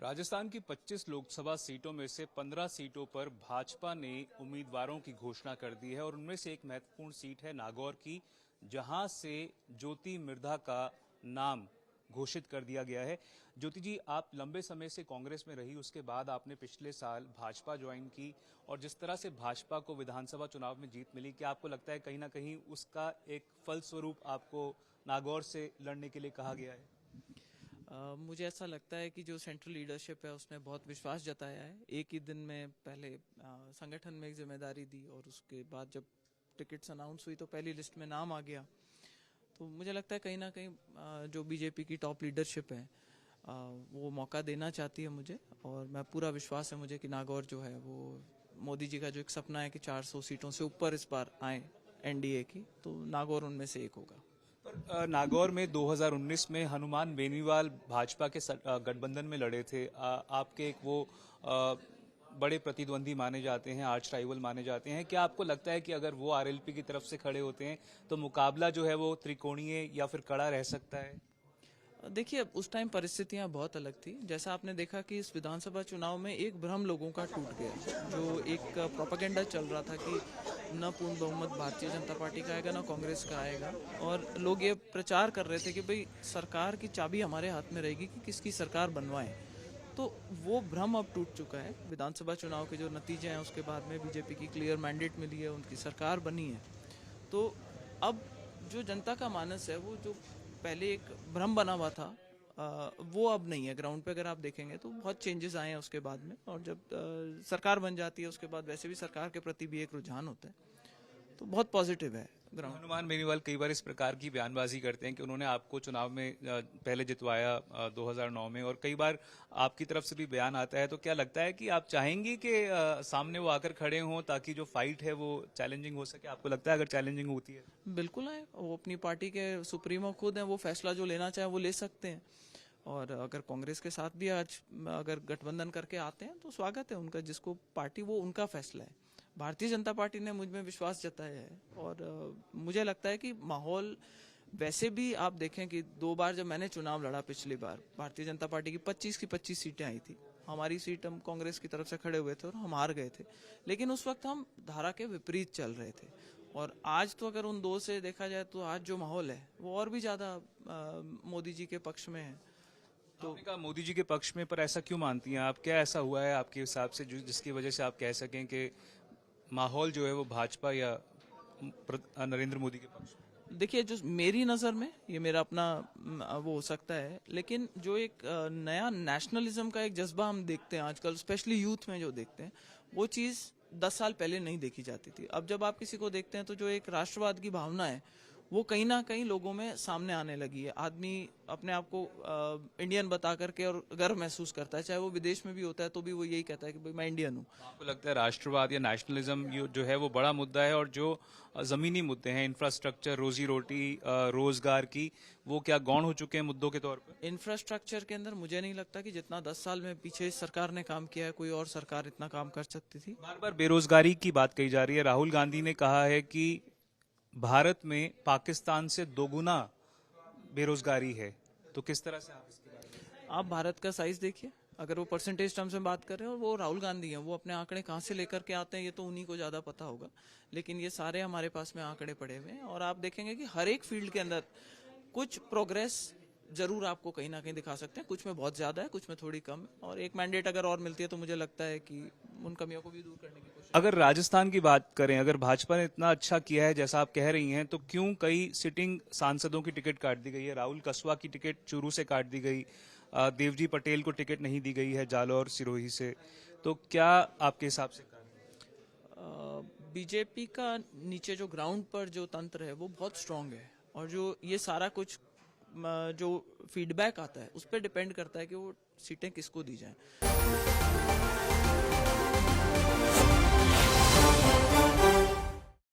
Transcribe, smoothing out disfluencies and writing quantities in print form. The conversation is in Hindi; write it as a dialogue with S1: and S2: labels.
S1: राजस्थान की 25 लोकसभा सीटों में से 15 सीटों पर भाजपा ने उम्मीदवारों की घोषणा कर दी है और उनमें से एक महत्वपूर्ण सीट है नागौर की, जहां से ज्योति मिर्धा का नाम घोषित कर दिया गया है। ज्योति जी, आप लंबे समय से कांग्रेस में रही, उसके बाद आपने पिछले साल भाजपा ज्वाइन की और जिस तरह से भाजपा को विधानसभा चुनाव में जीत मिली, क्या आपको लगता है कहीं ना कहीं उसका एक फलस्वरूप आपको नागौर से लड़ने के लिए कहा गया है?
S2: मुझे ऐसा लगता है कि जो सेंट्रल लीडरशिप है उसने बहुत विश्वास जताया है। एक ही दिन में पहले संगठन में एक जिम्मेदारी दी और उसके बाद जब टिकट्स अनाउंस हुई तो पहली लिस्ट में नाम आ गया। तो मुझे लगता है कहीं ना कहीं जो बीजेपी की टॉप लीडरशिप है वो मौका देना चाहती है मुझे, और मैं पूरा विश्वास है मुझे कि नागौर जो है वो मोदी जी का जो एक सपना है कि 400 सीटों से ऊपर इस बार आए एनडीए की, तो नागौर उनमें से एक होगा।
S1: पर नागौर में 2019 में हनुमान बेनीवाल भाजपा के गठबंधन में लड़े थे। आपके एक वो बड़े प्रतिद्वंदी माने जाते हैं, आर्च राइवल माने जाते हैं। क्या आपको लगता है कि अगर वो आरएलपी की तरफ से खड़े होते हैं तो मुकाबला जो है वो त्रिकोणीय या फिर कड़ा रह सकता है?
S2: देखिए, अब उस टाइम परिस्थितियां बहुत अलग थी। जैसा आपने देखा कि इस विधानसभा चुनाव में एक भ्रम लोगों का टूट गया, जो एक प्रोपेगेंडा चल रहा था कि न पूर्ण बहुमत भारतीय जनता पार्टी का आएगा, न कांग्रेस का आएगा, और लोग ये प्रचार कर रहे थे कि भाई सरकार की चाबी हमारे हाथ में रहेगी कि किसकी सरकार बनवाएं। तो वो भ्रम अब टूट चुका है। विधानसभा चुनाव के जो नतीजे हैं उसके बाद में बीजेपी की क्लियर मैंडेट मिली है, उनकी सरकार बनी है। तो अब जो जनता का मानस है, वो जो पहले एक भ्रम बना हुआ था वो अब नहीं है। ग्राउंड पे अगर आप देखेंगे तो बहुत चेंजेस आए हैं उसके बाद में, और जब सरकार बन जाती है उसके बाद वैसे भी सरकार के प्रति भी एक रुझान होता है, तो बहुत पॉजिटिव है ग्राउंड।
S1: हनुमान बेनीवाल कई बार इस प्रकार की बयानबाजी करते हैं कि उन्होंने आपको चुनाव में पहले जितवाया 2009 में, और कई बार आपकी तरफ से भी बयान आता है। तो क्या लगता है कि आप चाहेंगे कि सामने वो आकर खड़े हों ताकि जो फाइट है वो चैलेंजिंग हो सके? आपको लगता है अगर चैलेंजिंग होती है?
S2: बिल्कुल है, वो अपनी पार्टी के सुप्रीमो खुद हैं, वो फैसला जो लेना चाहे वो ले सकते हैं। और अगर कांग्रेस के साथ भी आज अगर गठबंधन करके आते हैं तो स्वागत है उनका, जिसको पार्टी वो उनका फैसला है। भारतीय जनता पार्टी ने मुझ में विश्वास जताया है, और मुझे लगता है कि माहौल वैसे भी आप देखें कि 2 बार जब मैंने चुनाव लड़ा, पिछली बार भारतीय जनता पार्टी की 25 की 25 सीटें आई थी, हमारी सीट हम कांग्रेस की तरफ से खड़े हुए थे और हम हार गए थे। लेकिन उस वक्त हम धारा के विपरीत चल रहे थे, और आज तो अगर उन 2 से देखा जाए तो आज जो माहौल है वो और भी ज्यादा मोदी जी के पक्ष में है।
S1: तो आपने कहा मोदी जी के पक्ष में, पर ऐसा क्यों मानती हैं आप? क्या ऐसा हुआ है आपके हिसाब से जिसकी वजह से आप कह सकें कि माहौल जो है वो भाजपा या नरेंद्र मोदी के पक्ष में?
S2: देखिए, जो मेरी नज़र में, ये मेरा अपना वो हो सकता है, लेकिन जो एक नया नेशनलिज्म का एक जज्बा हम देखते हैं आजकल, स्पेशली यूथ में जो देखते हैं, वो चीज़ 10 साल पहले नहीं देखी जाती थी। अब जब आप किसी को देखते हैं तो जो एक राष्ट्रवाद की भावना है वो कहीं ना कहीं लोगों में सामने आने लगी है। आदमी अपने आप को इंडियन बता करके और गर्व महसूस करता है, चाहे वो विदेश में भी होता है तो भी वो यही कहता है कि भाई मैं इंडियन हूँ।
S1: आपको लगता है राष्ट्रवाद या नेशनलिज्म जो है वो बड़ा मुद्दा है, और जो जमीनी मुद्दे हैं, इंफ्रास्ट्रक्चर, रोजी रोटी, रोजगार की, वो क्या गौण हो चुके हैं मुद्दों के तौर पर?
S2: इंफ्रास्ट्रक्चर के अंदर मुझे नहीं लगता कि जितना 10 साल में पीछे इस सरकार ने काम किया है कोई और सरकार इतना काम कर सकती थी।
S1: बार बार बेरोजगारी की बात कही जा रही है। राहुल गांधी ने कहा है कि भारत में पाकिस्तान से दोगुना बेरोजगारी है। तो किस तरह से आप इसके बारे में?
S2: आप भारत का साइज देखिए, अगर वो परसेंटेज टर्म्स में बात करें, और वो राहुल गांधी हैं, वो अपने आंकड़े कहाँ से लेकर के आते हैं ये तो उन्हीं को ज्यादा पता होगा, लेकिन ये सारे हमारे पास में आंकड़े पड़े हुए हैं। और आप देखेंगे कि हर एक फील्ड के अंदर कुछ प्रोग्रेस जरूर आपको कहीं ना कहीं दिखा सकते हैं, कुछ में बहुत ज्यादा है, कुछ में थोड़ी कम है, और एक मैंडेट अगर और मिलती है तो मुझे लगता है कि उन कमियों को भी दूर करने की कोशिश।
S1: अगर राजस्थान की बात करें, अगर भाजपा ने इतना अच्छा किया है जैसा आप कह रही हैं, तो क्यों कई सिटिंग सांसदों की टिकट काट दी गई है? राहुल कसवा की टिकट चूरू से काट दी गई, देवजी पटेल को टिकट नहीं दी गई है जालौर सिरोही से। तो क्या आपके हिसाब से
S2: बीजेपी का नीचे जो ग्राउंड पर जो तंत्र है वो बहुत स्ट्रांग है, और जो ये सारा कुछ जो फीडबैक आता है उस पर डिपेंड करता है कि वो सीटें किसको दी जाएं।